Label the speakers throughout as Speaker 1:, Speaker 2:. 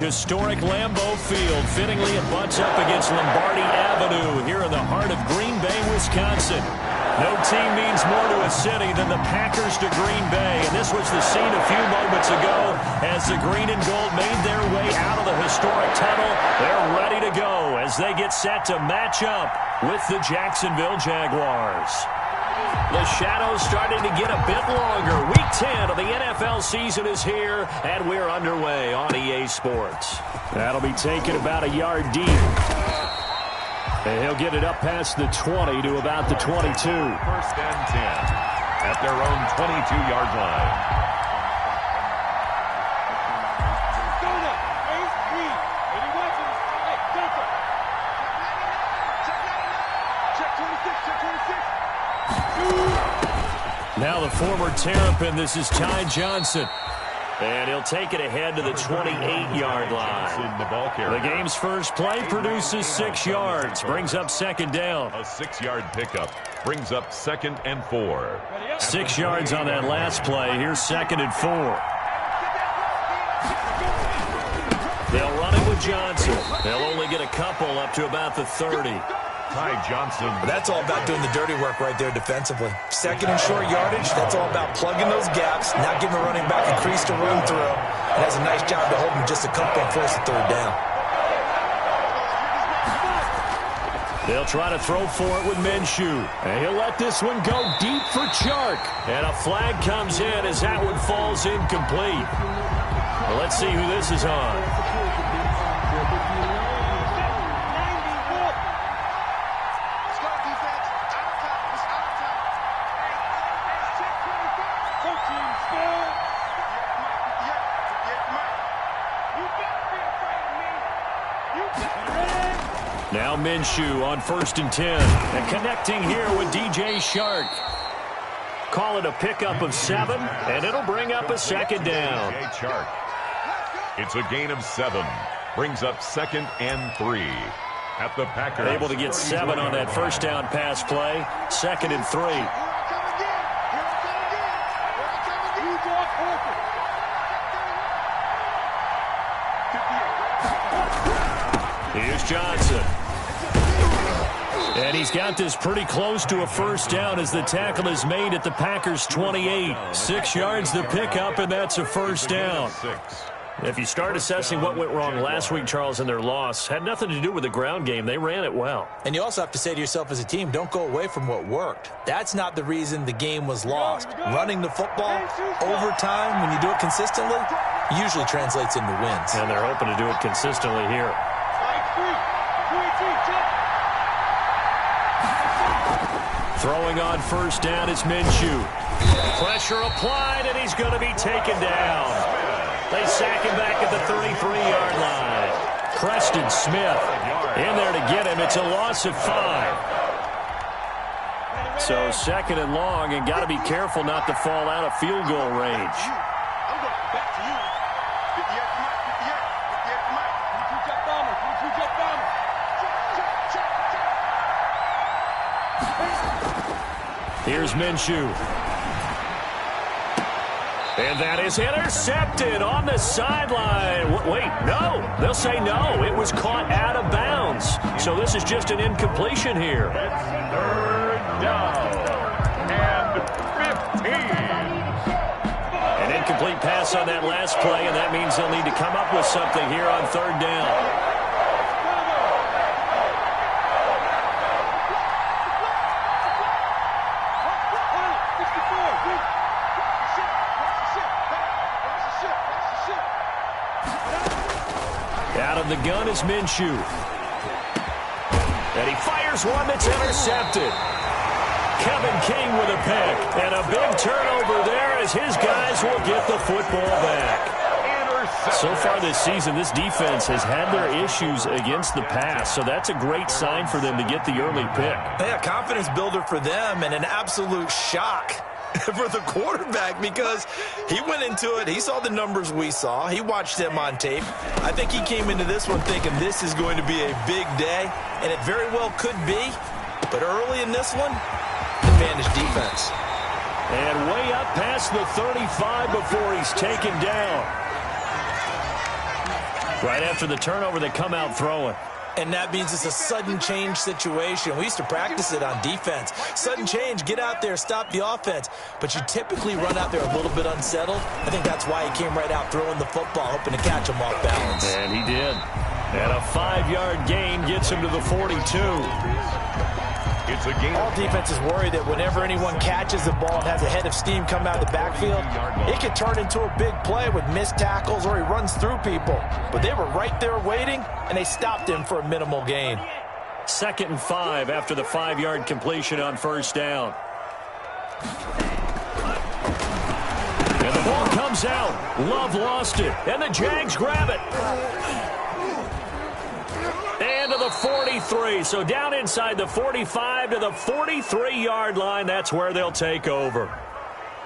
Speaker 1: Historic Lambeau Field fittingly it butts up against Lombardi Avenue here in the heart of Green Bay, Wisconsin. No team means more to a city than the Packers to Green Bay, and this was the scene a few moments ago as the green and gold made their way out of the historic tunnel. They're ready to go as they get set to match up with the Jacksonville Jaguars. The shadows starting to get a bit longer. Week 10 of the NFL season is here, and we're underway on EA Sports. That'll be taken about a yard deep. And he'll get it up past the 20 to about the 22.
Speaker 2: First and 10 at their own 22-yard line.
Speaker 1: Now the former Terrapin, this is Ty Johnson. And he'll take it ahead to the 28-yard line. The game's first play produces 6 yards, brings up second down.
Speaker 2: A 6-yard pickup brings up 2nd and 4.
Speaker 1: 6 yards on that last play. Here's 2nd and 4. They'll run it with Johnson. They'll only get a couple up to about the 30.
Speaker 2: Ty Johnson.
Speaker 3: That's all about doing the dirty work right there defensively. 2nd and short yardage, that's all about plugging those gaps, not giving the running back a crease to run through. It has a nice job to hold him just a couple and force the 3rd down.
Speaker 1: They'll try to throw for it with Minshew. And he'll let this one go deep for Chark. And a flag comes in as that one falls incomplete. Well, let's see who this is on. Now Minshew on 1st and 10. And connecting here with DJ Chark. Call it a pickup of 7, and it'll bring up a 2nd down.
Speaker 2: DJ Chark. It's a gain of 7. Brings up 2nd and 3. At the Packers.
Speaker 1: Able to get 7 on that first down pass play. 2nd and 3. Here's Johnson. And he's got this pretty close to a first down as the tackle is made at the Packers' 28. 6 yards the pickup, and that's a first down. If you start assessing what went wrong last week, Charles, in their loss, had nothing to do with the ground game. They ran it well.
Speaker 3: And you also have to say to yourself as a team, don't go away from what worked. That's not the reason the game was lost. Running the football, overtime, when you do it consistently, usually translates into wins.
Speaker 1: And they're hoping to do it consistently here. Throwing on first down is Minshew. Pressure applied, and he's going to be taken down. They sack him back at the 33-yard line. Preston Smith in there to get him. It's a loss of 5. So 2nd and long, and got to be careful not to fall out of field goal range. Here's Minshew. And that is intercepted on the sideline. Wait, no. They'll say no. It was caught out of bounds. So this is just an incompletion here.
Speaker 2: It's 3rd down and 15.
Speaker 1: An incomplete pass on that last play, and that means they'll need to come up with something here on 3rd down. Out of the gun is Minshew. And he fires one that's intercepted. Kevin King with a pick. And a big turnover there as his guys will get the football back. So far this season, this defense has had their issues against the pass. So that's a great sign for them to get the early pick.
Speaker 3: Yeah, confidence builder for them and an absolute shock for the quarterback because he went into it. He saw the numbers we saw. He watched them on tape. I think he came into this one thinking this is going to be a big day, and it very well could be. But early in this one, advantage defense.
Speaker 1: And way up past the 35 before he's taken down. Right after the turnover, they come out throwing.
Speaker 3: And that means it's a sudden change situation. We used to practice it on defense. Sudden change, get out there, stop the offense. But you typically run out there a little bit unsettled. I think that's why he came right out throwing the football, hoping to catch him off balance.
Speaker 1: And he did. And a 5-yard gain gets him to the 42.
Speaker 2: It's a gain.
Speaker 3: All defenses worry that whenever anyone catches the ball and has a head of steam come out of the backfield, it could turn into a big play with missed tackles or he runs through people. But they were right there waiting, and they stopped him for a minimal gain.
Speaker 1: 2nd and 5 after the 5-yard completion on first down. And the ball comes out. Love lost it, and the Jags grab it. And to the 43, so down inside the 45 to the 43-yard line. That's where they'll take over.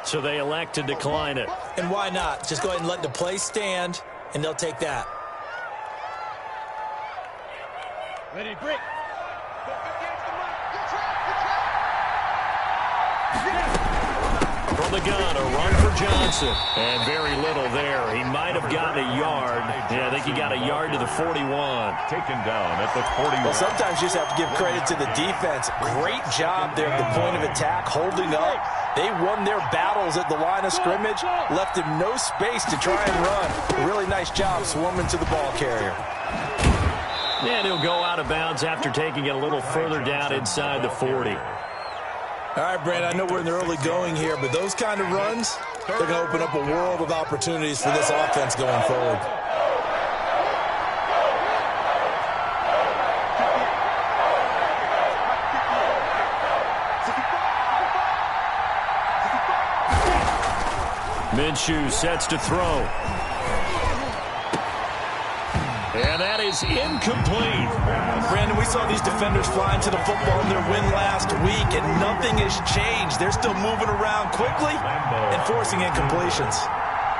Speaker 1: So they elect to decline it.
Speaker 3: And why not? Just go ahead and let the play stand, and they'll take that.
Speaker 4: Ready, break.
Speaker 1: From the gun, a run for Johnson. And very little there. He might have gotten a yard. Yeah, I think he got a yard to the 41.
Speaker 2: Taken down at the 41.
Speaker 3: Well, sometimes you just have to give credit to the defense. Great job there at the point of attack, holding up. They won their battles at the line of scrimmage, left him no space to try and run. A really nice job swarming to the ball carrier.
Speaker 1: And he'll go out of bounds after taking it a little further down inside the 40.
Speaker 3: All right, Brandon, I know we're in the early going here, but those kind of runs, they're going to open up a world of opportunities for this offense going forward.
Speaker 1: Minshew sets to throw. And that is incomplete.
Speaker 3: Brandon, we saw these defenders flying to the football in their win last week, and nothing has changed. They're still moving around quickly and forcing incompletions.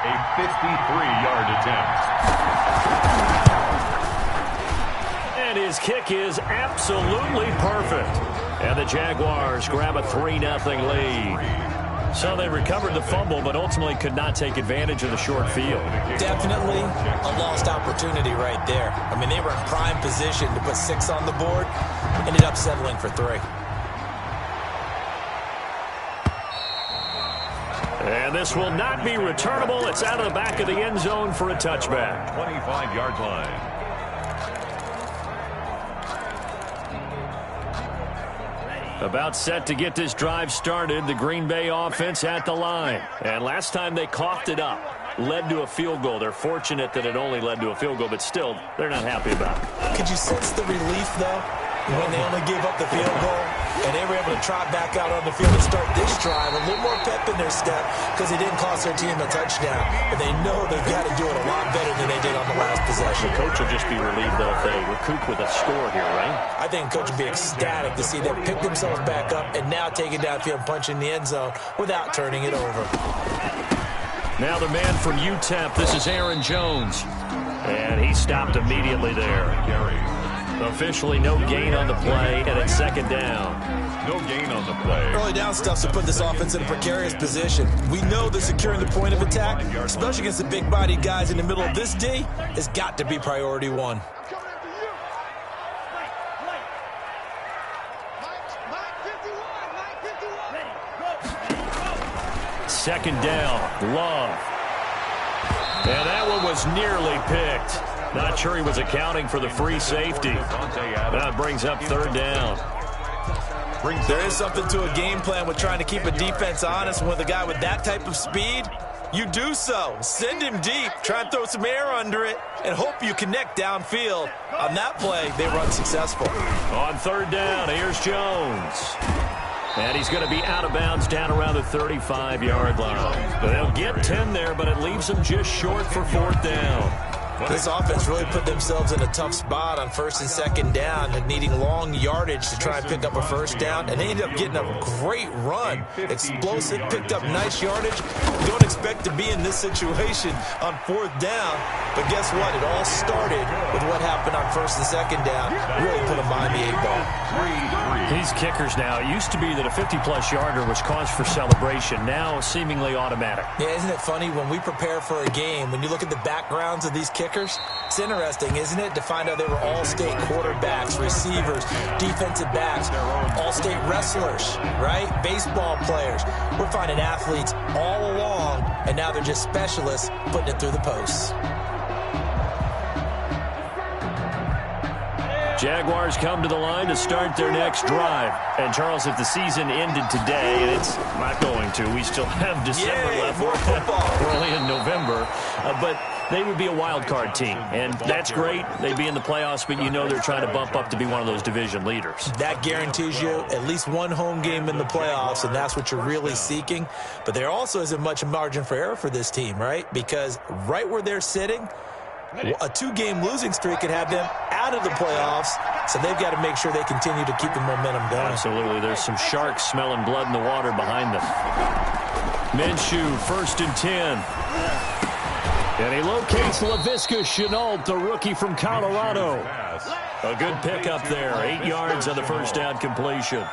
Speaker 2: A 53-yard attempt.
Speaker 1: And his kick is absolutely perfect. And the Jaguars grab a 3-0 lead. So they recovered the fumble, but ultimately could not take advantage of the short field.
Speaker 3: Definitely a lost opportunity right there. I mean, they were in prime position to put 6 on the board, ended up settling for 3.
Speaker 1: And this will not be returnable. It's out of the back of the end zone for a touchback.
Speaker 2: 25-yard line.
Speaker 1: About set to get this drive started, the Green Bay offense at the line. And last time they coughed it up, led to a field goal. They're fortunate that it only led to a field goal, but still, they're not happy about it.
Speaker 3: Could you sense the relief, though, when they only gave up the field goal and they were able to trot back out on the field and start this drive? A little more pep in their step because it didn't cost their team a touchdown. But they know they've got to do it a lot better than they did on the last possession.
Speaker 1: The coach will just be relieved, though, if they recoup with a score here, right?
Speaker 3: I think the coach will be ecstatic to see them pick themselves back up and now take it downfield and punch in the end zone without turning it over.
Speaker 1: Now the man from UTEP, this is Aaron Jones. And he stopped immediately there. Officially no gain on the play, and it's 2nd down.
Speaker 2: No gain on the play.
Speaker 3: Early down stuff to put this offense in a precarious position. We know that securing the point of attack, especially against the big-bodied guys in the middle of this D, has got to be priority 1.
Speaker 1: Second down, Love. And that one was nearly picked. Not sure he was accounting for the free safety. That brings up 3rd down.
Speaker 3: There is something to a game plan with trying to keep a defense honest. With a guy with that type of speed, you do so. Send him deep, try and throw some air under it, and hope you connect downfield. On that play, they were unsuccessful.
Speaker 1: On 3rd down, here's Jones. And he's going to be out of bounds down around the 35-yard line. They'll get 10 there, but it leaves them just short for 4th down.
Speaker 3: This offense really put themselves in a tough spot on 1st and 2nd down and needing long yardage to try and pick up a 1st down. And they ended up getting a great run. Explosive, picked up nice yardage. Don't expect to be in this situation on 4th down. But guess what? It all started with what happened on 1st and 2nd down. Really put them behind the 8 ball.
Speaker 1: These kickers now, it used to be that a 50-plus yarder was cause for celebration. Now seemingly automatic.
Speaker 3: Yeah, isn't it funny? When we prepare for a game, when you look at the backgrounds of these kickers, kickers? It's interesting, isn't it, to find out they were all-state quarterbacks, receivers, defensive backs, all-state wrestlers, right? Baseball players. We're finding athletes all along, and now they're just specialists putting it through the posts.
Speaker 1: Jaguars come to the line to start their next drive. And, Charles, if the season ended today, and it's not going to, we still have December left.
Speaker 3: More football.
Speaker 1: We're only in November. But they would be a wild card team, and that's great. They'd be in the playoffs, but you know they're trying to bump up to be one of those division leaders.
Speaker 3: That guarantees you at least one home game in the playoffs, and that's what you're really seeking. But there also isn't much margin for error for this team, right? Because right where they're sitting, a two-game losing streak could have them out of the playoffs, so they've got to make sure they continue to keep the momentum going.
Speaker 1: Absolutely. There's some sharks smelling blood in the water behind them. Minshew, 1st and 10. And he locates LaVisca Chenault, the rookie from Colorado. A good pickup there. 8 yards on the first down completion.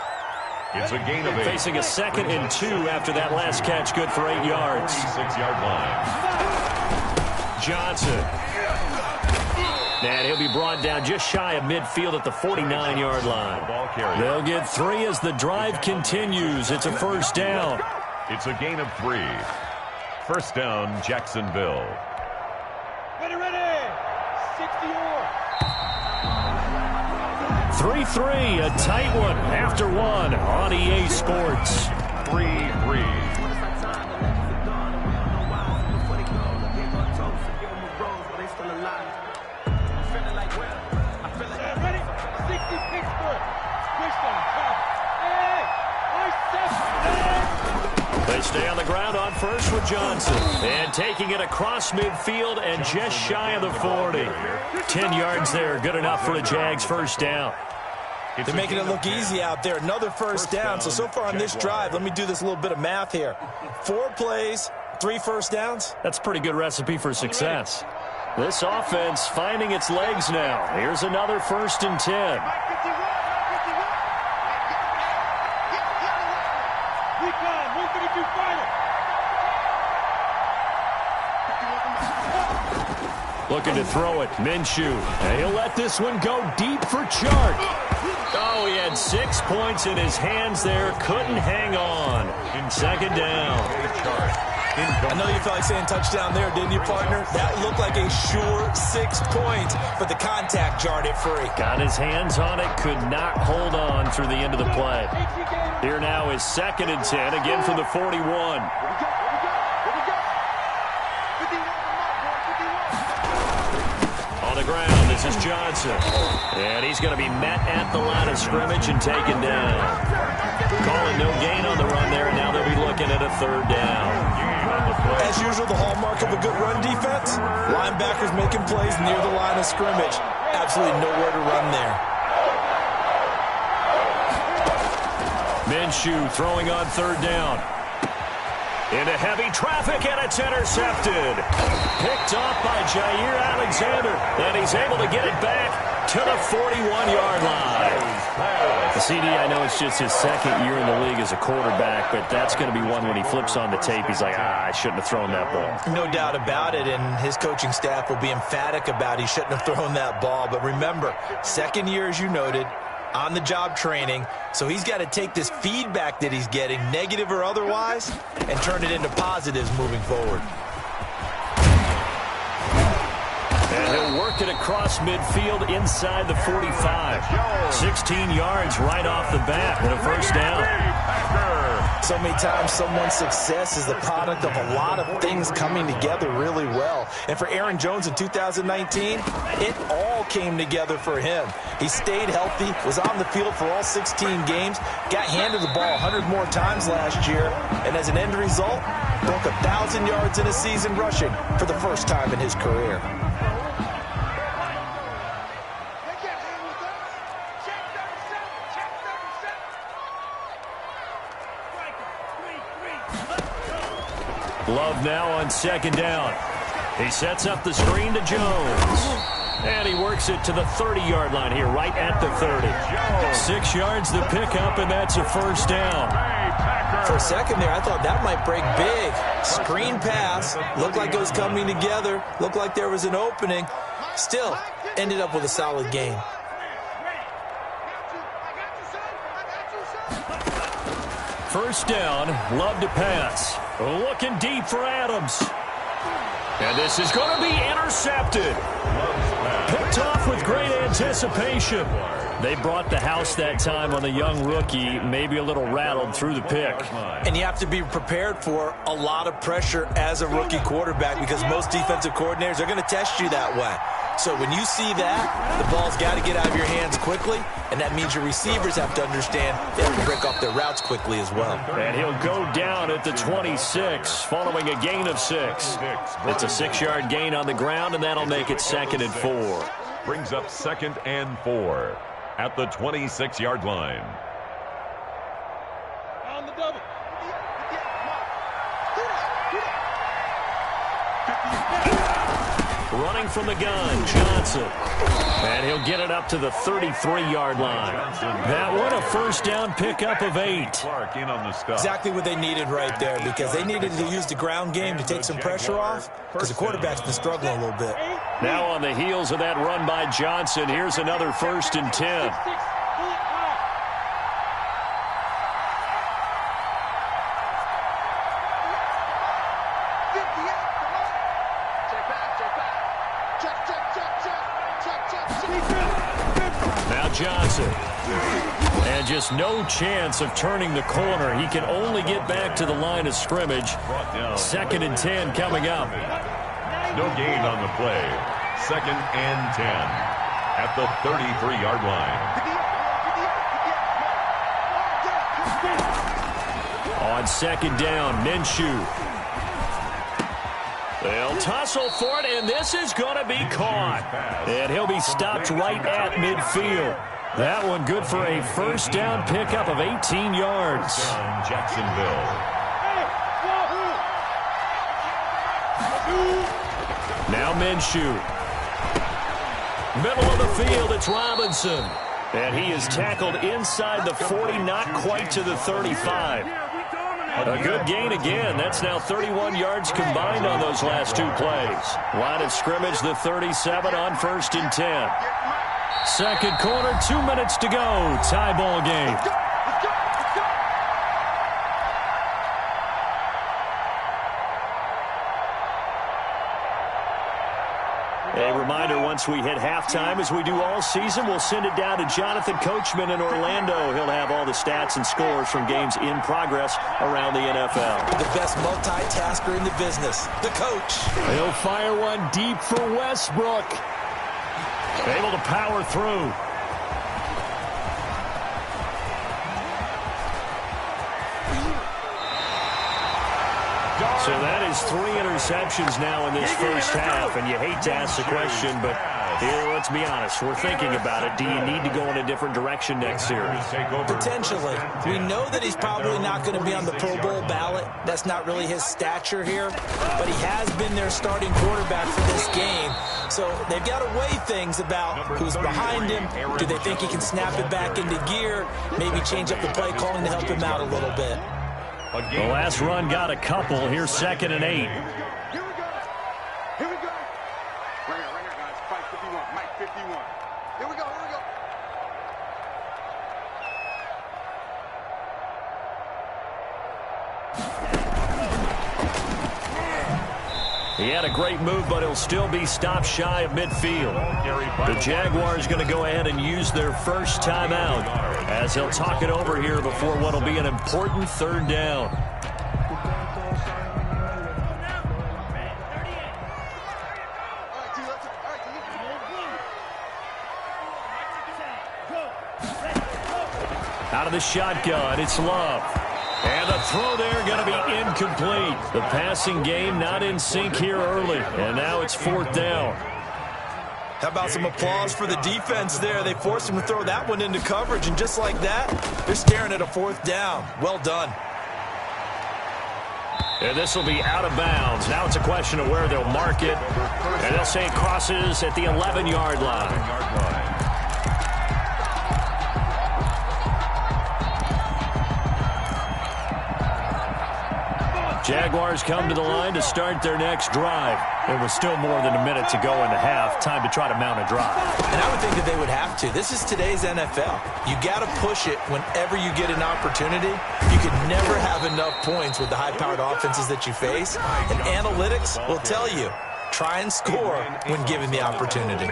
Speaker 2: It's a gain of 8.
Speaker 1: Facing a 2nd and 2 after that last catch, good for 8 yards.
Speaker 2: 6-yard line.
Speaker 1: Johnson. And he'll be brought down just shy of midfield at the 49-yard line. They'll get 3 as the drive continues. It's a first down.
Speaker 2: It's a gain of 3. First down, Jacksonville.
Speaker 4: Ready. 60 more.
Speaker 1: 3-3, a tight one after one on EA Sports.
Speaker 2: 3-3.
Speaker 1: They stay on the ground on first with Johnson. And taking it across midfield and just shy of the 40. 10 yards there, good enough for a Jags first down.
Speaker 3: They're making it look easy out there. Another first down. So far on this drive, let me do this little bit of math here. 4 plays, 3 first downs.
Speaker 1: That's a pretty good recipe for success. This offense finding its legs now. Here's another 1st and 10. Looking to throw it. Minshew. And he'll let this one go deep for Chark. Oh, he had 6 points in his hands there. Couldn't hang on. 2nd down.
Speaker 3: I know you felt like saying touchdown there, didn't you, partner? That looked like a sure 6 points, but the contact jarred it free.
Speaker 1: Got his hands on it. Could not hold on through the end of the play. Here now is 2nd and 10. Again from the 41. On the ground, this is Johnson. And he's going to be met at the line of scrimmage and taken down. Calling no gain on the run there, and now they'll be looking at a 3rd down.
Speaker 3: As usual, the hallmark of a good run defense, linebackers making plays near the line of scrimmage. Absolutely nowhere to run there.
Speaker 1: Minshew throwing on 3rd down. Into heavy traffic, and it's intercepted. Picked off by Jair Alexander, and he's able to get it back to the 41-yard line. The CD, I know it's just his 2nd year in the league as a quarterback, but that's going to be one when he flips on the tape, he's like, I shouldn't have thrown that ball.
Speaker 3: No doubt about it, and his coaching staff will be emphatic about he shouldn't have thrown that ball. But remember, 2nd year, as you noted, on-the-job training, so he's got to take this feedback that he's getting, negative or otherwise, and turn it into positives moving forward.
Speaker 1: And he'll work it across midfield inside the 45. 16 yards right off the bat and a first down.
Speaker 3: So many times someone's success is the product of a lot of things coming together really well. And for Aaron Jones in 2019, it all came together for him. He stayed healthy, was on the field for all 16 games, got handed the ball 100 more times last year, and as an end result, broke 1,000 yards in a season rushing for the first time in his career.
Speaker 1: Love now on 2nd down. He sets up the screen to Jones. And he works it to the 30-yard line here, right at the 30. 6 yards the pickup, and that's a first down.
Speaker 3: For a second there, I thought that might break big. Screen pass. Looked like it was coming together. Looked like there was an opening. Still, ended up with a solid game.
Speaker 1: First down, Love to pass. Looking deep for Adams. And this is going to be intercepted. Picked off with great anticipation. They brought the house that time on the young rookie, maybe a little rattled through the pick.
Speaker 3: And you have to be prepared for a lot of pressure as a rookie quarterback because most defensive coordinators are going to test you that way. So when you see that, the ball's got to get out of your hands quickly, and that means your receivers have to understand they have to break off their routes quickly as well.
Speaker 1: And he'll go down at the 26, following a gain of 6. It's a 6-yard gain on the ground, and that'll make it 2nd and 4.
Speaker 2: Brings up 2nd and 4 at the 26-yard line.
Speaker 4: On the double.
Speaker 1: Running from the gun, Johnson. And he'll get it up to the 33-yard line. That one a first down pickup of 8.
Speaker 3: Exactly what they needed right there because they needed to use the ground game to take some pressure off because the quarterback's been struggling a little bit.
Speaker 1: Now on the heels of that run by Johnson, here's another 1st and 10. Now Johnson. And just no chance of turning the corner. He can only get back to the line of scrimmage. 2nd and 10 coming up.
Speaker 2: No gain on the play. 2nd and 10 at the 33-yard line.
Speaker 1: On 2nd down, Minshew. They'll tussle for it, and this is going to be caught. And he'll be stopped right at midfield. That one good for a first down pickup of 18 yards.
Speaker 2: Jacksonville.
Speaker 1: Now Minshew. Middle of the field, it's Robinson. And he is tackled inside the 40, not quite to the 35. A good gain again. That's now 31 yards combined on those last 2 plays. Line of scrimmage, the 37 on 1st and 10. Second quarter, 2 minutes to go. Tie ball game. A reminder, once we hit halftime, as we do all season, we'll send it down to Jonathan Coachman in Orlando. He'll have all the stats and scores from games in progress around the NFL.
Speaker 3: The best multitasker in the business, the coach.
Speaker 1: He'll fire one deep for Westbrook. Able to power through. So that is 3 interceptions now in this first half, and you hate to ask the question, but here, let's be honest, we're thinking about it. Do you need to go in a different direction next series?
Speaker 3: Potentially. We know that he's probably not going to be on the Pro Bowl ballot. That's not really his stature here, but he has been their starting quarterback for this game. So they've got to weigh things about who's behind him. Do they think he can snap it back into gear? Maybe change up the play calling to help him out a little bit.
Speaker 1: The last run got a couple. Here's 2nd and 8.
Speaker 4: Here we go. Here we go. Right here, guys. Fight 51. Mike 51. Here we go. Here we go.
Speaker 1: He had a great move, but he'll still be stopped shy of midfield. The Jaguars going to go ahead and use their first timeout as he'll talk it over here before what will be an important 3rd down. Out of the shotgun, it's Love. And the throw there going to be incomplete. The passing game not in sync here early. And now it's 4th down.
Speaker 3: How about some applause for the defense there? They forced him to throw that one into coverage, and just like that, they're staring at a 4th down. Well done.
Speaker 1: And this will be out of bounds. Now it's a question of where they'll mark it. And they'll say it crosses at the 11-yard line. Jaguars come to the line to start their next drive. There was still more than a minute to go in the half. Time to try to mount a drive.
Speaker 3: And I would think that they would have to. This is today's NFL. You got to push it whenever you get an opportunity. You can never have enough points with the high-powered offenses that you face. And analytics will tell you, try and score when given the opportunity.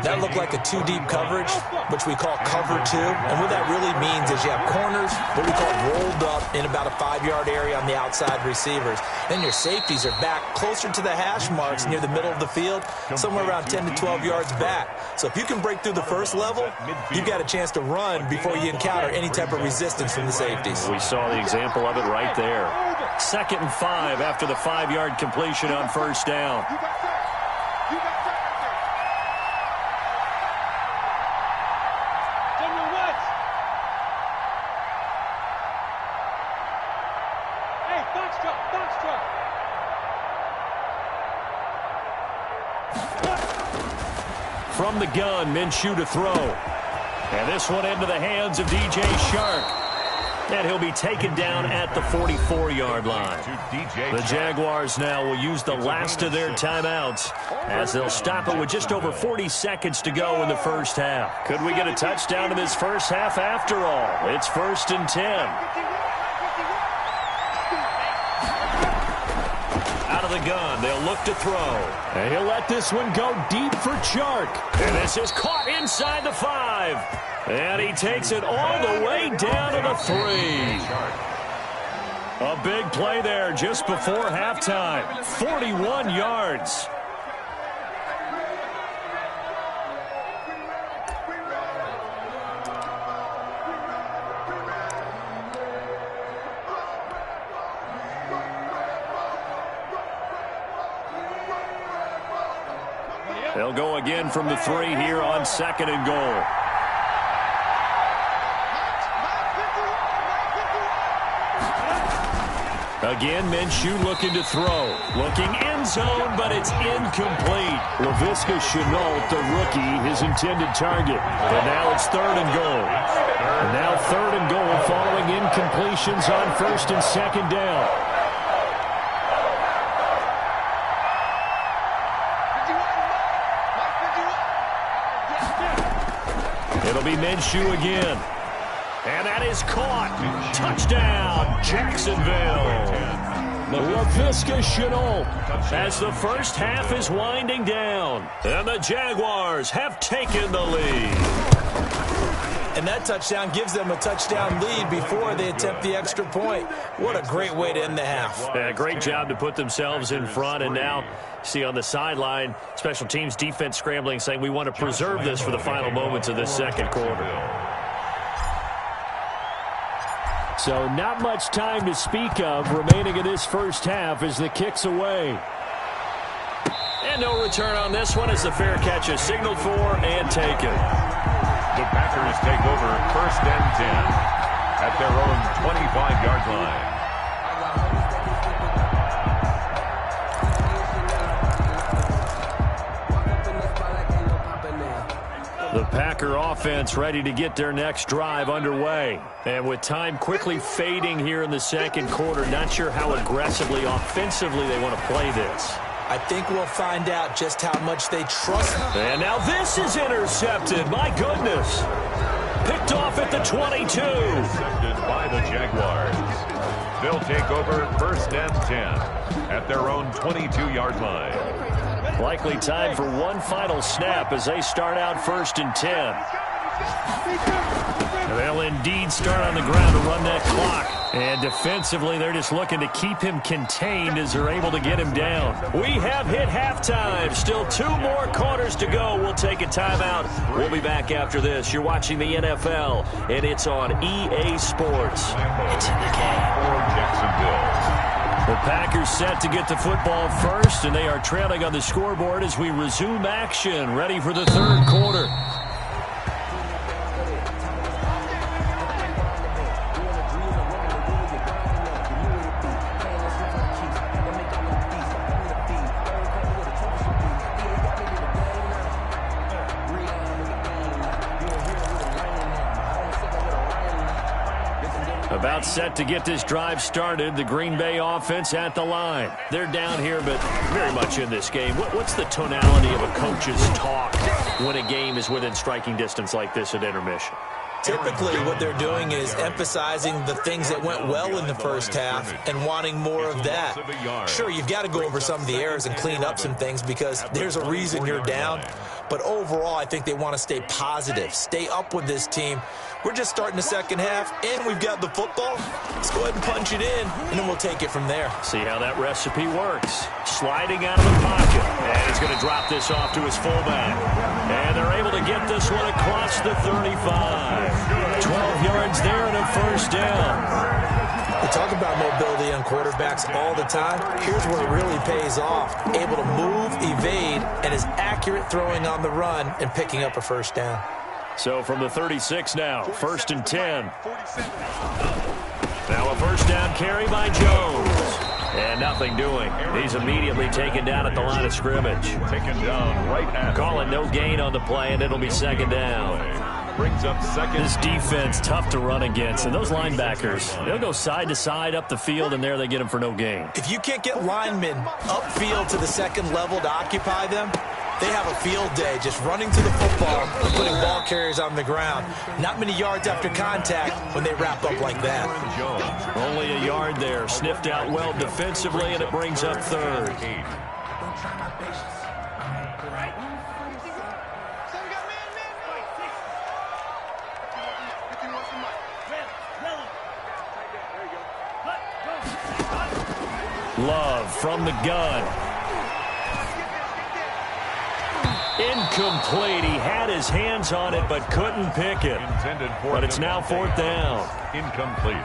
Speaker 3: That looked like a two-deep coverage, which we call cover two. And what that really means is you have corners, what we call rolled up in about a 5-yard area on the outside receivers. Then your safeties are back closer to the hash marks near the middle of the field, somewhere around 10 to 12 yards back. So if you can break through the first level, you've got a chance to run before you encounter any type of resistance from the safeties.
Speaker 1: We saw the example of it right there. 2nd and 5 after the 5-yard completion on first down. From the gun, Minshew to throw. And this one into the hands of DJ Shark. And he'll be taken down at the 44-yard line. The Jaguars now will use the last of their timeouts as they'll stop it with just over 40 seconds to go in the first half. Could we get a touchdown in this first half after all? It's 1st and 10. The gun, they'll look to throw. And he'll let this one go deep for Chark. And this is caught inside the 5. And he takes it all the way down to the 3. A big play there just before halftime. 41 yards. They'll go again from the 3 here on 2nd and goal. Again, Minshew looking to throw. Looking end zone, but it's incomplete. Laviska Shenault, the rookie, his intended target. And now it's 3rd and goal. And now 3rd and goal following incompletions on 1st and 2nd down. It'll be Minshew again. And that is caught. Touchdown, Jacksonville. Laviska Shenault as the first half is winding down. And the Jaguars have taken the lead.
Speaker 3: And that touchdown gives them a touchdown lead before they attempt the extra point. What a great way to end the half.
Speaker 1: Yeah, great job to put themselves in front. And now, see on the sideline, special teams defense scrambling, saying we want to preserve this for the final moments of this second quarter. So not much time to speak of remaining in this first half as the kick's away. And no return on this one as the fair catch is signaled for and taken.
Speaker 2: The Packers take over 1st and 10 at their own 25-yard line.
Speaker 1: The Packer offense ready to get their next drive underway. And with time quickly fading here in the second quarter, not sure how aggressively, offensively they want to play this.
Speaker 3: I think we'll find out just how much they trust him.
Speaker 1: And now this is intercepted. My goodness. Picked off at the 22.
Speaker 2: Intercepted by the Jaguars. They'll take over 1st and 10 at their own 22-yard line.
Speaker 1: Likely time for one final snap as they start out 1st and 10. They'll indeed start on the ground to run that clock. And defensively, they're just looking to keep him contained as they're able to get him down. We have hit halftime. Still 2 more quarters to go. We'll take a timeout. We'll be back after this. You're watching the NFL, and it's on EA Sports. It's in the game.
Speaker 2: For Jacksonville.
Speaker 1: The Packers set to get the football first, and they are trailing on the scoreboard as we resume action, ready for the third quarter. About set to get this drive started. The Green Bay offense at the line. They're down here, but very much in this game. What's the tonality of a coach's talk when a game is within striking distance like this at intermission?
Speaker 3: Typically, what they're doing is emphasizing the things that went well in the first half and wanting more of that. Sure, you've got to go over some of the errors and clean up some things because there's a reason you're down. But overall, I think they want to stay positive, stay up with this team. We're just starting the second half, and we've got the football. Let's go ahead and punch it in, and then we'll take it from there.
Speaker 1: See how that recipe works. Sliding out of the pocket, and he's going to drop this off to his fullback. And they're able to get this one across the 35. 12 yards there and a first down.
Speaker 3: We talk about mobility on quarterbacks all the time. Here's where it really pays off. Able to move, evade, and is accurate throwing on the run and picking up a first down.
Speaker 1: So from the 36 now, 1st and 10. Now a first down carry by Jones. And nothing doing. He's immediately taken down at the line of scrimmage.
Speaker 2: Taken down right at.
Speaker 1: Calling no gain on the play, and it'll be second down.
Speaker 2: Brings up second.
Speaker 1: This defense, tough to run against. And those linebackers, they'll go side to side up the field, and there they get them for no gain.
Speaker 3: If you can't get linemen upfield to the second level to occupy them, they have a field day just running to the football and putting ball carriers on the ground. Not many yards after contact when they wrap up like that.
Speaker 1: Only a yard there. Sniffed out well defensively, and it brings up third. Love from the gun. Incomplete. He had his hands on it but couldn't pick it. But it's now fourth down.
Speaker 2: Incomplete.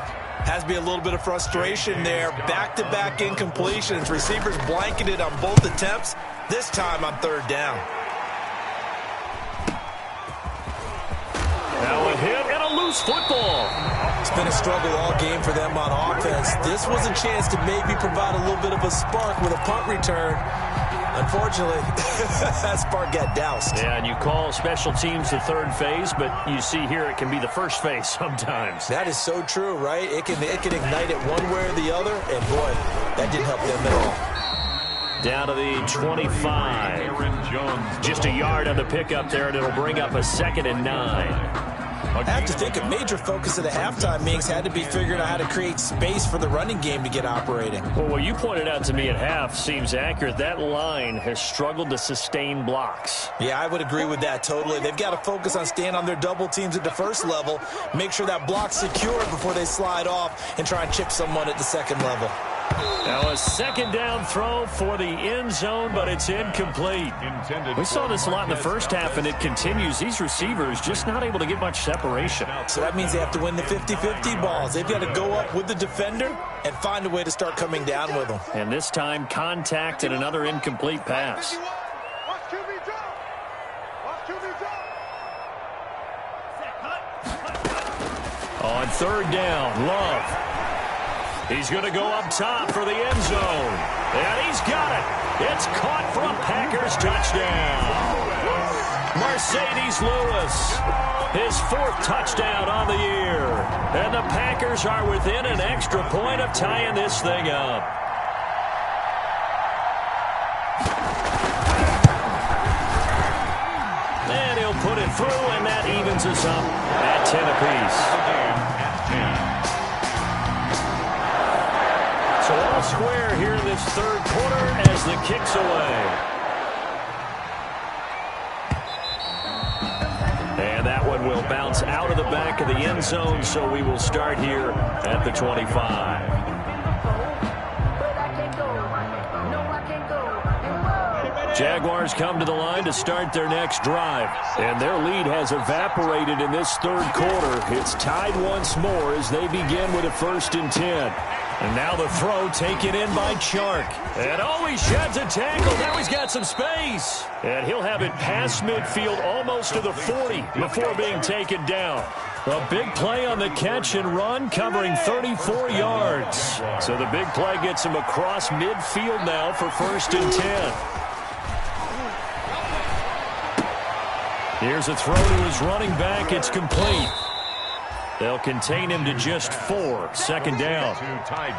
Speaker 3: Has to be a little bit of frustration there. Back-to-back incompletions. Receivers blanketed on both attempts. This time on third down.
Speaker 1: Now a hit and a loose football.
Speaker 3: It's been a struggle all game for them on offense. This was a chance to maybe provide a little bit of a spark with a punt return. Unfortunately, that spark got doused.
Speaker 1: Yeah, and you call special teams the third phase, but you see here it can be the first phase sometimes.
Speaker 3: That is so true, right? It can ignite it one way or the other, and boy, that didn't help them at all.
Speaker 1: Down to the 25. Just a yard on the pickup there, and it'll bring up a 2nd and 9.
Speaker 3: I have to think a major focus of the halftime meetings had to be figuring out how to create space for the running game to get operating.
Speaker 1: Well, what you pointed out to me at half seems accurate. That line has struggled to sustain blocks.
Speaker 3: Yeah, I would agree with that totally. They've got to focus on staying on their double teams at the first level, make sure that block's secured before they slide off and try and chip someone at the second level.
Speaker 1: Now a second down throw for the end zone, but it's incomplete. We saw this a lot in the first half, and it continues. These receivers just not able to get much separation.
Speaker 3: So that means they have to win the 50-50 balls. They've got to go up with the defender and find a way to start coming down with them.
Speaker 1: And this time, contact and another incomplete pass. On third down, Love. He's going to go up top for the end zone. And he's got it. It's caught for a Packers touchdown. Mercedes Lewis, his 4th touchdown on the year. And the Packers are within an extra point of tying this thing up. And he'll put it through, and that evens us up at 10 apiece. So all square here in this third quarter as the kick's away. And that one will bounce out of the back of the end zone, so we will start here at the 25. Jaguars come to the line to start their next drive. And their lead has evaporated in this third quarter. It's tied once more as they begin with a 1st and 10. And now the throw taken in by Chark. And oh, he sheds a tackle. Now he's got some space. And he'll have it past midfield almost to the 40 before being taken down. A big play on the catch and run, covering 34 yards. So the big play gets him across midfield now for 1st and 10. Here's a throw to his running back. It's complete. They'll contain him to just 4. Second down.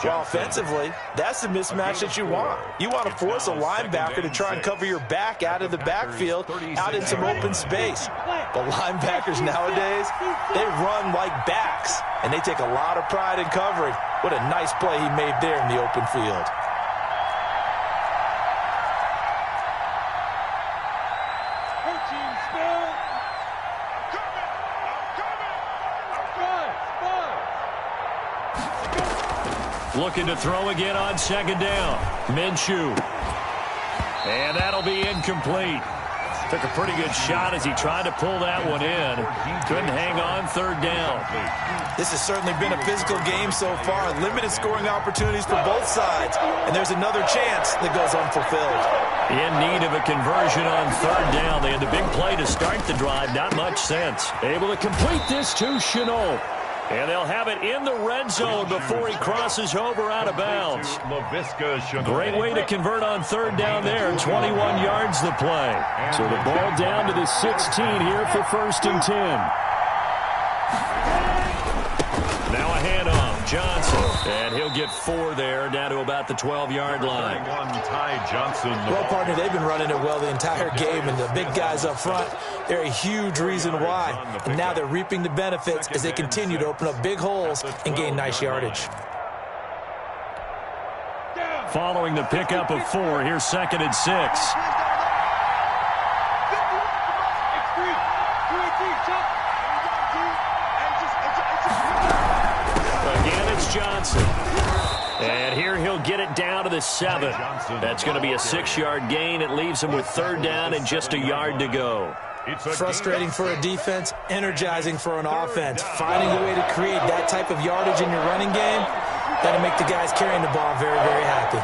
Speaker 3: Well, offensively, that's the mismatch that you want. You want to force a linebacker to try and cover your back out of the backfield, out in some open space. But linebackers nowadays, they run like backs, and they take a lot of pride in covering. What a nice play he made there in the open field.
Speaker 1: Looking to throw again on second down. Minshew. And that'll be incomplete. Took a pretty good shot as he tried to pull that one in. Couldn't hang on third down.
Speaker 3: This has certainly been a physical game so far. Limited scoring opportunities for both sides. And there's another chance that goes unfulfilled.
Speaker 1: In need of a conversion on third down. They had the big play to start the drive. Not much sense. Able to complete this to Chenault. And they'll have it in the red zone before he crosses over out of bounds. Great way to convert on third down there. 21 yards the play. So the ball down to the 16 here for 1st and 10. Now a handoff. Johnson. And he'll get 4 there, down to about the 12-yard line.
Speaker 3: Well, partner, they've been running it well the entire game, and the big guys up front, they're a huge reason why. And now they're reaping the benefits as they continue to open up big holes and gain nice yardage.
Speaker 1: Following the pickup of 4, here's 2nd and 6. Johnson. And here he'll get it down to the 7. That's going to be a 6-yard gain. It leaves him with third down and just a yard to go.
Speaker 3: Frustrating for a defense, energizing for an offense. Finding a way to create that type of yardage in your running game, that'll make the guys carrying the ball very, very happy.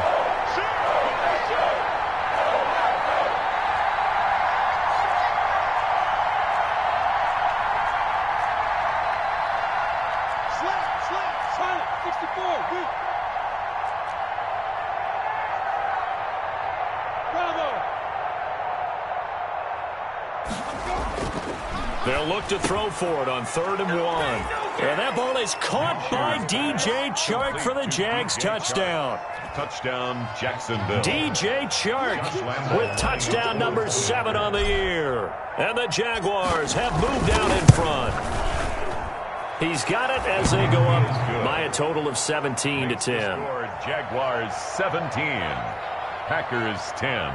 Speaker 1: They'll look to throw for it on 3rd and 1. And that ball is caught by DJ Chark for the Jags touchdown.
Speaker 2: Touchdown, Jacksonville.
Speaker 1: DJ Chark with touchdown number 7 on the year. And the Jaguars have moved out in front. He's got it as they go up by a total of 17 to 10.
Speaker 2: Jaguars 17, Packers 10.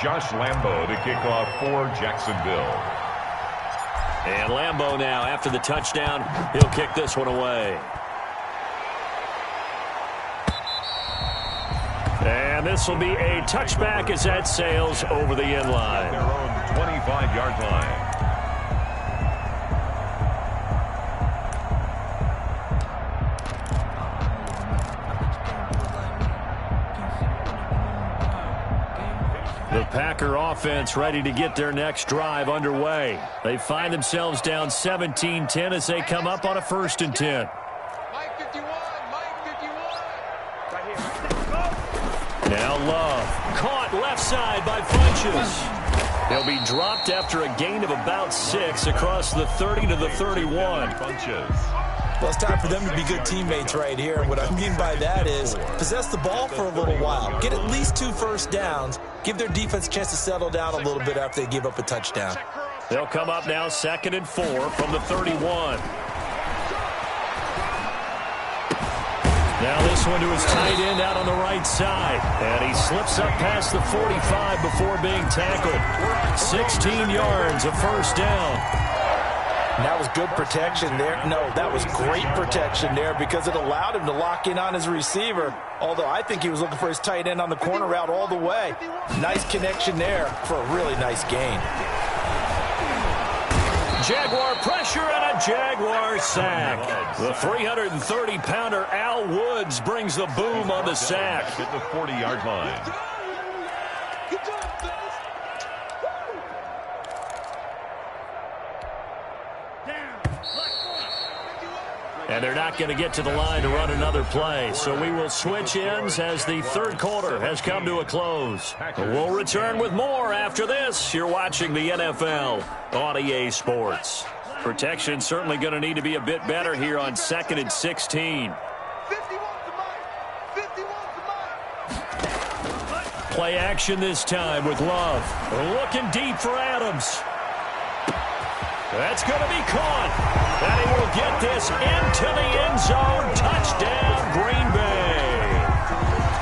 Speaker 2: Josh Lambo to kick off for Jacksonville.
Speaker 1: And Lambo now, after the touchdown, he'll kick this one away. And this will be a touchback as that sails over the end line.
Speaker 2: Their own 25-yard line.
Speaker 1: The Packer offense ready to get their next drive underway. They find themselves down 17-10 as they come up on a 1st and 10. Now Love, caught left side by Funches. He'll be dropped after a gain of about 6 across the 30 to the 31.
Speaker 3: Well, it's time for them to be good teammates right here. And what I mean by that is possess the ball for a little while. Get at least 2 first downs. Give their defense a chance to settle down a little bit after they give up a touchdown.
Speaker 1: They'll come up now 2nd and 4 from the 31. Now this one to his tight end out on the right side. And he slips up past the 45 before being tackled. 16 yards, a first down.
Speaker 3: And that was good protection there. No, that was great protection there because it allowed him to lock in on his receiver. Although I think he was looking for his tight end on the corner route all the way. Nice connection there for a really nice gain.
Speaker 1: Jaguar pressure and a Jaguar sack. The 330-pounder Al Woods brings the boom on the sack.
Speaker 2: At the 40-yard line.
Speaker 1: And they're not going to get to the line to run another play. So we will switch ends as the third quarter has come to a close. We'll return with more after this. You're watching the NFL on EA Sports. Protection certainly going to need to be a bit better here on 2nd and 16. Play action this time with Love. Looking deep for Adams. That's going to be caught. And he will get this into the end zone. Touchdown, Green Bay.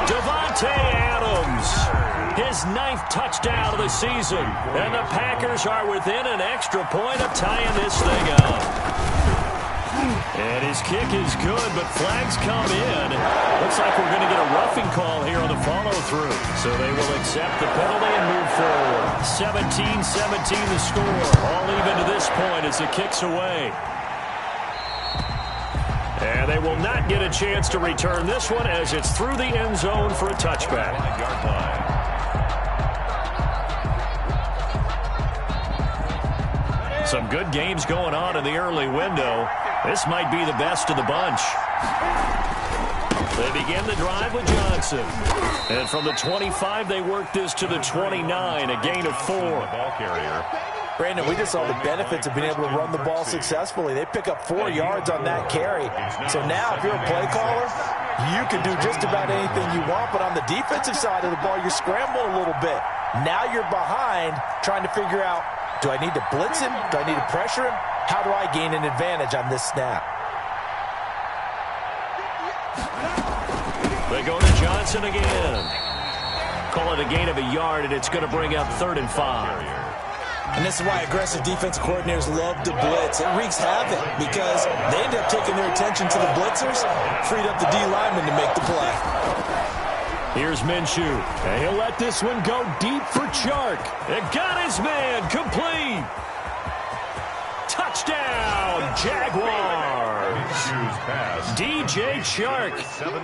Speaker 1: Davante Adams, his 9th touchdown of the season. And the Packers are within an extra point of tying this thing up. And his kick is good, but flags come in. Looks like we're going to get a roughing call here on the follow-through. So they will accept the penalty and move forward. 17-17 the score. All even to this point as the kick's away. And they will not get a chance to return this one as it's through the end zone for a touchback. Some good games going on in the early window. This might be the best of the bunch. They begin the drive with Johnson. And from the 25, they work this to the 29, a gain of 4.
Speaker 2: Ball carrier.
Speaker 3: Brandon, we just saw the benefits of being able to run the ball successfully. They pick up 4 yards on that carry. So now, if you're a play caller, you can do just about anything you want. But on the defensive side of the ball, you're scrambling a little bit. Now you're behind trying to figure out, do I need to blitz him? Do I need to pressure him? How do I gain an advantage on this snap?
Speaker 1: They go to Johnson again. Call it a gain of a yard, and it's going to bring up 3rd and 5.
Speaker 3: And this is why aggressive defense coordinators love to blitz. It wreaks havoc because they end up taking their attention to the blitzers, freed up the D lineman to make the play.
Speaker 1: Here's Minshew, and he'll let this one go deep for Chark. It got his man, complete. Touchdown, Jaguars. DJ Chark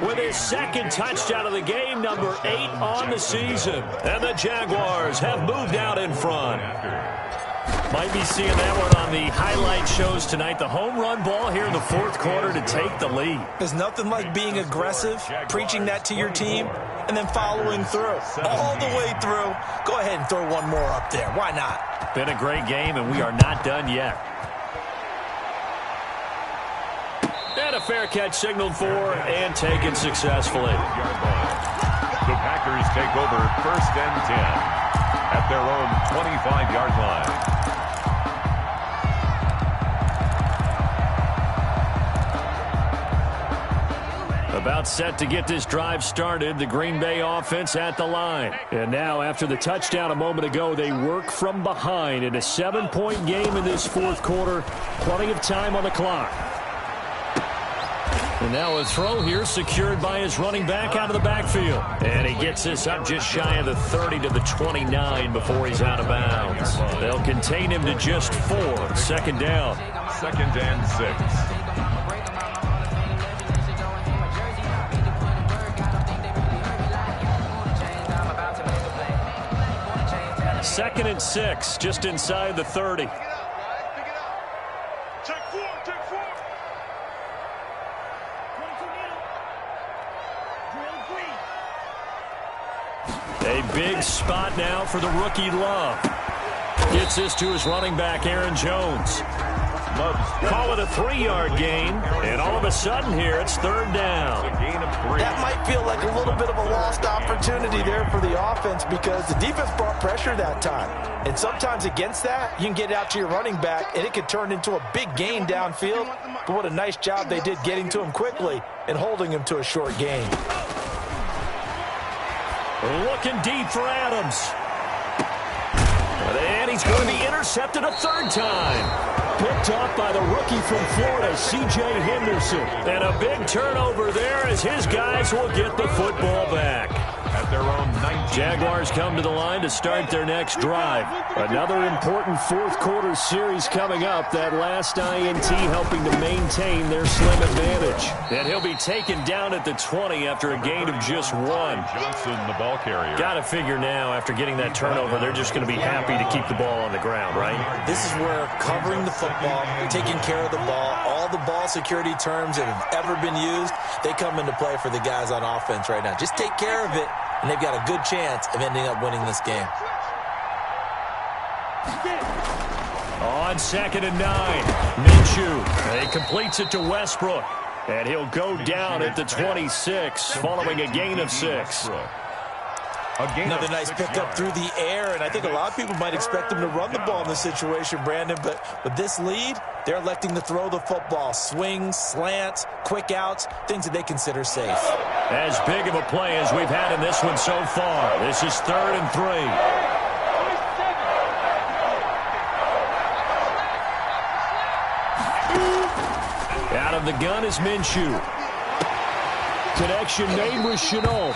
Speaker 1: with his 2nd touchdown of the game, number 8 on the season. And the Jaguars have moved out in front. Might be seeing that one on the highlight shows tonight. The home run ball here in the 4th quarter to take the lead.
Speaker 3: There's nothing like being aggressive, preaching that to your team, and then following through. All the way through. Go ahead and throw one more up there. Why not?
Speaker 1: Been a great game, and we are not done yet. And a fair catch signaled for and taken successfully.
Speaker 2: The Packers take over 1st and 10 at their own 25-yard line.
Speaker 1: About set to get this drive started, the Green Bay offense at the line. And now, after the touchdown a moment ago, they work from behind in a 7-point game in this 4th quarter. Plenty of time on the clock. And now a throw here secured by his running back out of the backfield. And he gets this up just shy of the 30 to the 29 before he's out of bounds. They'll contain him to just 4. 2nd down.
Speaker 2: 2nd and 6.
Speaker 1: 2nd and 6, just inside the 30. A big spot now for the rookie Love. Gets this to his running back, Aaron Jones. Call it a 3-yard gain, and all of a sudden here, it's 3rd down.
Speaker 3: That might feel like a little bit of a lost opportunity there for the offense because the defense brought pressure that time. And sometimes against that, you can get out to your running back, and it could turn into a big gain downfield. But what a nice job they did getting to him quickly and holding him to a short gain.
Speaker 1: Looking deep for Adams. And he's going to be intercepted a 3rd time. Picked off by the rookie from Florida, C.J. Henderson. And a big turnover there as his guys will get the football back.
Speaker 2: At their own 19.
Speaker 1: Jaguars come to the line to start their next drive. Another important 4th quarter series coming up. That last INT helping to maintain their slim advantage. And he'll be taken down at the 20 after a gain of just 1.
Speaker 2: Johnson, the ball carrier.
Speaker 1: Got to figure now, after getting that turnover, they're just going to be happy to keep the ball on the ground, right?
Speaker 3: This is where covering the football, taking care of the ball, all the ball security terms that have ever been used, they come into play for the guys on offense right now. Just take care of it, and they've got a good chance of ending up winning this game.
Speaker 1: On 2nd and 9, Minshew. He completes it to Westbrook. And he'll go down at the 26, following a gain of 6.
Speaker 3: Another nice pickup through the air, and I think a lot of people might expect them to run the ball in this situation, Brandon, but with this lead, they're electing to throw the football. Swings, slants, quick outs, things that they consider safe.
Speaker 1: As big of a play as we've had in this one so far. This is 3rd and 3. Out of the gun is Minshew. Connection made with Chenault.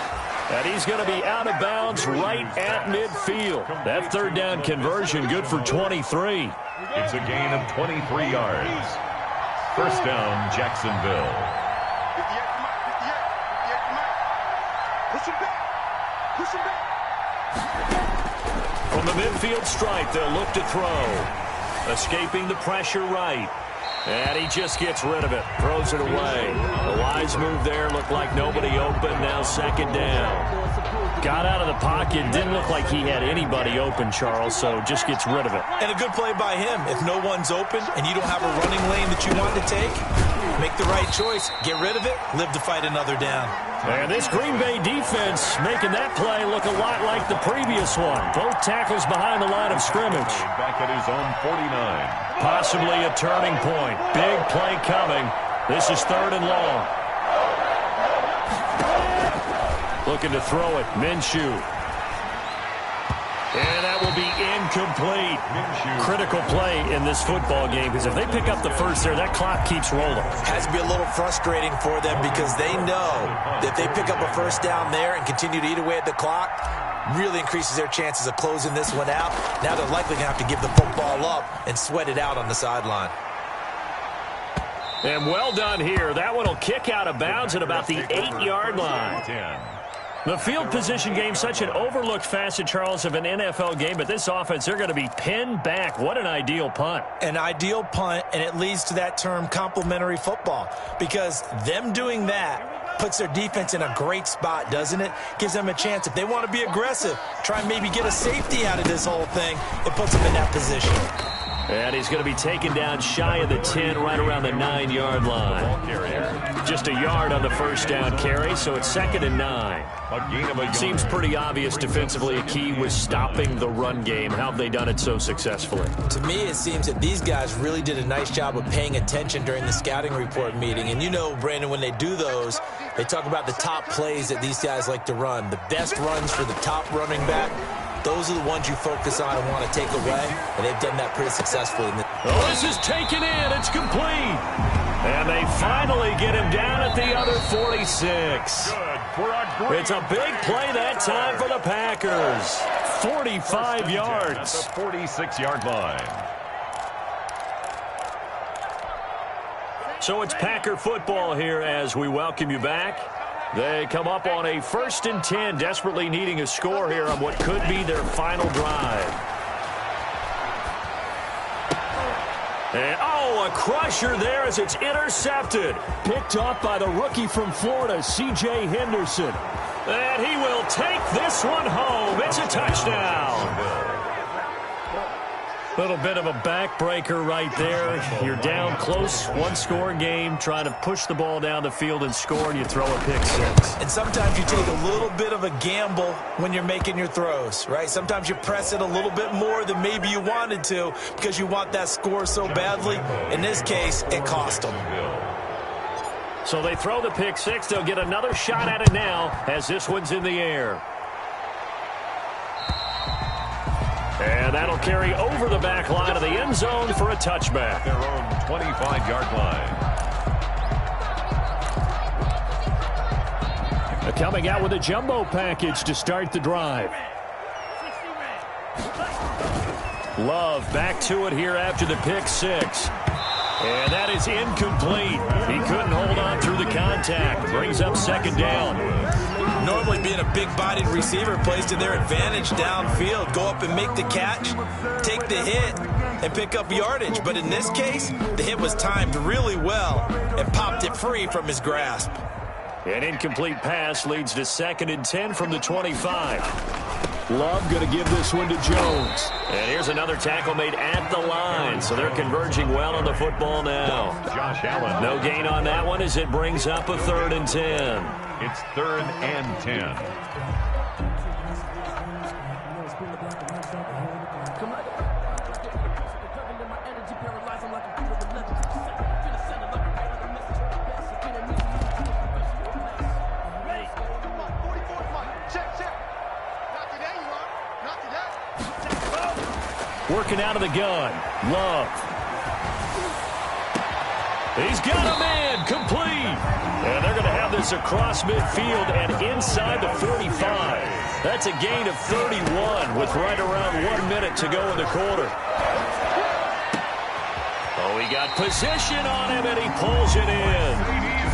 Speaker 1: And he's going to be out of bounds right at midfield. That 3rd down conversion good for 23.
Speaker 2: It's a gain of 23 yards. 1st down, Jacksonville.
Speaker 4: 58, come on, 58, come on. Push him back. Push him back.
Speaker 1: From the midfield stripe, they'll look to throw. Escaping the pressure right. And he just gets rid of it. Throws it away. The wise move there. Looked like nobody open. Now 2nd down. Got out of the pocket. Didn't look like he had anybody open, Charles, so just gets rid of it.
Speaker 3: And a good play by him. If no one's open and you don't have a running lane that you want to take, make the right choice. Get rid of it. Live to fight another down.
Speaker 1: And this Green Bay defense making that play look a lot like the previous one. Both tackles behind the line of scrimmage.
Speaker 2: Back at his own 49.
Speaker 1: Possibly a turning point. Big play coming. This is 3rd and long. Looking to throw it. Minshew. And that will be incomplete. Critical play in this football game, because if they pick up the first there, that clock keeps rolling.
Speaker 3: Has to be a little frustrating for them because they know that if they pick up a 1st down there and continue to eat away at the clock, really increases their chances of closing this one out. Now they're likely going to have to give the football up and sweat it out on the sideline.
Speaker 1: And well done here. That one will kick out of bounds at about the 8-yard line. The field position game, such an overlooked facet, Charles, of an NFL game, but this offense, they're going to be pinned back. What an ideal punt.
Speaker 3: An ideal punt, and it leads to that term complementary football, because them doing that puts their defense in a great spot, doesn't it? Gives them a chance. If they want to be aggressive, try and maybe get a safety out of this whole thing, it puts them in that position.
Speaker 1: And he's going to be taken down shy of the 10, right around the 9-yard line. Just a yard on the 1st down carry, so it's 2nd and 9. Seems pretty obvious defensively a key was stopping the run game. How have they done it so successfully?
Speaker 3: To me, it seems that these guys really did a nice job of paying attention during the scouting report meeting. And you know, Brandon, when they do those, they talk about the top plays that these guys like to run. The best runs for the top running back. Those are the ones you focus on and want to take away, and they've done that pretty successfully.
Speaker 1: Oh, this is taken in. It's complete. And they finally get him down at the other 46. It's a big play that time for the Packers. 45 yards.
Speaker 2: At the 46-yard line.
Speaker 1: So it's Packer football here as we welcome you back. They come up on a 1st and 10, desperately needing a score here on what could be their final drive. And, oh, a crusher there as it's intercepted. Picked up by the rookie from Florida, C.J. Henderson. And he will take this one home. It's a touchdown. Little bit of a backbreaker right there. You're down close, one-score game, trying to push the ball down the field and score, and you throw a pick 6.
Speaker 3: And sometimes you take a little bit of a gamble when you're making your throws, right? Sometimes you press it a little bit more than maybe you wanted to because you want that score so badly. In this case, it cost them.
Speaker 1: So they throw the pick 6. They'll get another shot at it now as this one's in the air. And that'll carry over the back line of the end zone for a touchback.
Speaker 2: Their own 25-yard line.
Speaker 1: Coming out with a jumbo package to start the drive. Love back to it here after the pick 6. And that is incomplete. He couldn't hold on through the contact. Brings up 2nd down.
Speaker 3: Normally being a big-bodied receiver plays to their advantage downfield. Go up and make the catch, take the hit, and pick up yardage. But in this case, the hit was timed really well and popped it free from his grasp.
Speaker 1: An incomplete pass leads to 2nd and 10 from the 25. Love going to give this one to Jones. And here's another tackle made at the line, so they're converging well on the football now.
Speaker 2: Josh Allen.
Speaker 1: No gain on that one as it brings up a 3rd and 10.
Speaker 2: It's 3rd and 10.
Speaker 1: Working out of the gun. Love. He's got a man. Complete. And they're going to have this across midfield and inside the 45. That's a gain of 31 with right around 1 minute to go in the quarter. Oh, he got position on him, and he pulls it in.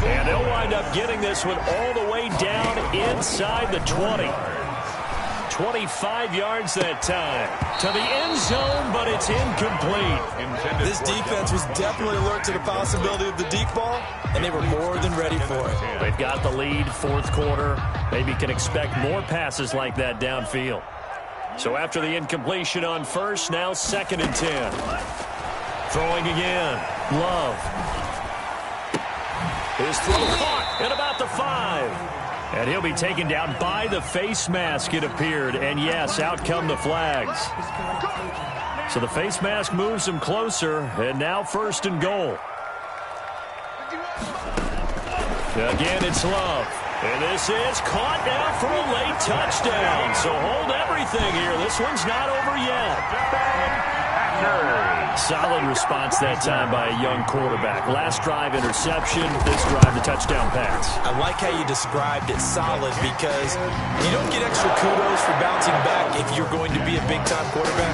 Speaker 1: And they'll wind up getting this one all the way down inside the 20. 25 yards that time. To the end zone, but it's incomplete.
Speaker 3: This defense was definitely alert to the possibility of the deep ball, and they were more than ready for it.
Speaker 1: They've got the lead, 4th quarter. Maybe can expect more passes like that downfield. So after the incompletion on 1st, now 2nd and 10. Throwing again. Love. His throw caught at about the 5. And he'll be taken down by the face mask, it appeared. And yes, out come the flags. So the face mask moves him closer, and now 1st and goal. Again, it's Love. And this is caught now for a late touchdown. So hold everything here. This one's not over yet. Solid response that time by a young quarterback. Last drive interception, this drive the touchdown pass.
Speaker 3: I like how you described it solid because you don't get extra kudos for bouncing back if you're going to be a big-time quarterback.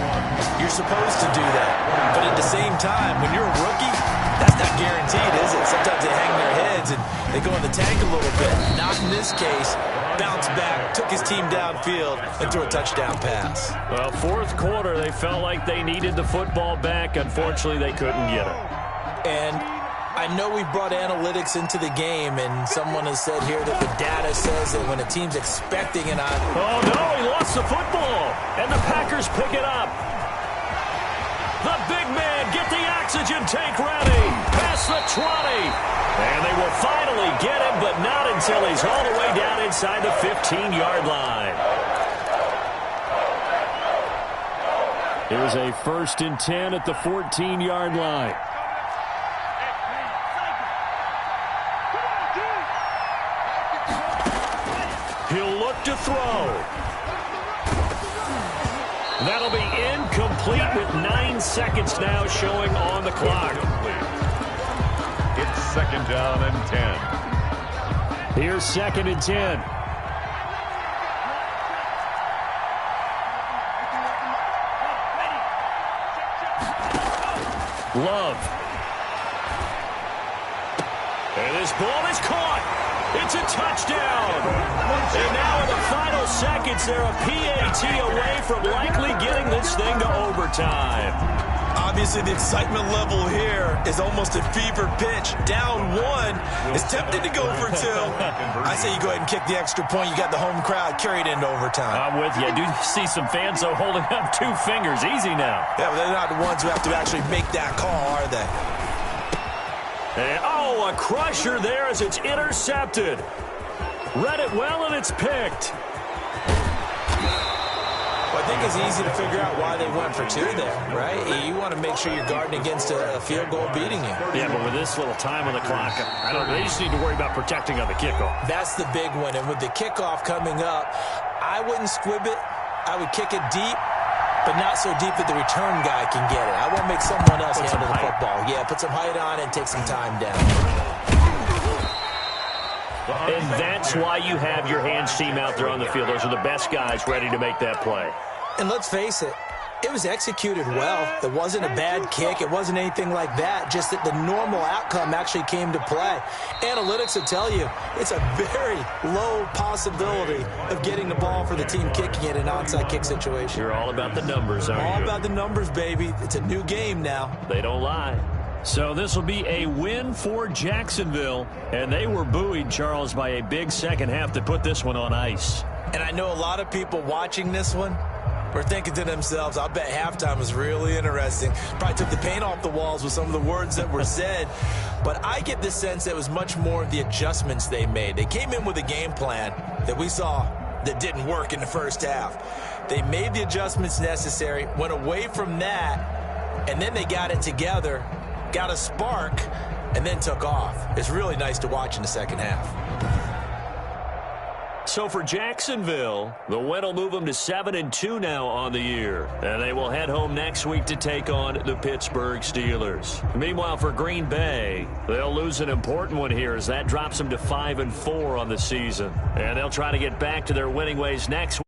Speaker 3: You're supposed to do that. But at the same time, when you're a rookie, that's not guaranteed, is it? Sometimes they hang their heads and they go in the tank a little bit. Not in this case. Bounced back, took his team downfield, and threw a touchdown pass.
Speaker 1: Well, 4th quarter, they felt like they needed the football back. Unfortunately, they couldn't get it.
Speaker 3: And I know we've brought analytics into the game, and someone has said here that the data says that when a team's expecting an
Speaker 1: Oh, no, he lost the football, and the Packers pick it up. The big man, get the oxygen tank ready. Past the 20. And they will finally get him, but not until he's all the way down inside the 15-yard line. Here's a 1st and 10 at the 14-yard line. He'll look to throw. That'll be incomplete with 9 seconds now showing on the clock.
Speaker 2: It's 2nd down and 10.
Speaker 1: Here's 2nd and 10. Love. And this ball is caught. It's a touchdown. And now in the final seconds, they're a PAT away from likely getting this thing to overtime.
Speaker 3: Obviously, the excitement level here is almost a fever pitch. Down 1 is tempted to go for 2. I say you go ahead and kick the extra point. You got the home crowd carried into overtime.
Speaker 1: I'm with you. I do see some fans, though, holding up 2 fingers. Easy now.
Speaker 3: Yeah, but they're not the ones who have to actually make that call, are they?
Speaker 1: And, oh, a crusher there as it's intercepted. Read it well, and it's picked.
Speaker 3: Well, I think it's easy to figure out why they went for 2 there, right? You want to make sure you're guarding against a field goal beating you.
Speaker 1: Yeah, but with this little time on the clock, I don't know. They just need to worry about protecting on the kickoff.
Speaker 3: That's the big one. And with the kickoff coming up, I wouldn't squib it. I would kick it deep, but not so deep that the return guy can get it. I want to make someone else handle the football. Yeah, put some height on it and take some time down.
Speaker 1: And that's why you have your hands team out there on the field. Those are the best guys ready to make that play.
Speaker 3: And let's face it, It was executed well. It wasn't a bad kick. It wasn't anything like that. Just that the normal outcome actually came to play. Analytics will tell you it's a very low possibility of getting the ball for the team kicking it in an onside kick situation.
Speaker 1: You're all about the numbers, aren't you?
Speaker 3: All about the numbers, baby. It's a new game now.
Speaker 1: They don't lie. So this will be a win for Jacksonville. And they were buoyed, Charles, by a big second half to put this one on ice.
Speaker 3: And I know a lot of people watching this one were thinking to themselves, I bet halftime was really interesting. Probably took the paint off the walls with some of the words that were said. But I get the sense that it was much more of the adjustments they made. They came in with a game plan that we saw that didn't work in the first half. They made the adjustments necessary, went away from that, and then they got it together, got a spark, and then took off. It's really nice to watch in the second half.
Speaker 1: So for Jacksonville, the win will move them to 7-2 now on the year. And they will head home next week to take on the Pittsburgh Steelers. Meanwhile, for Green Bay, they'll lose an important one here as that drops them to 5-4 on the season. And they'll try to get back to their winning ways next week.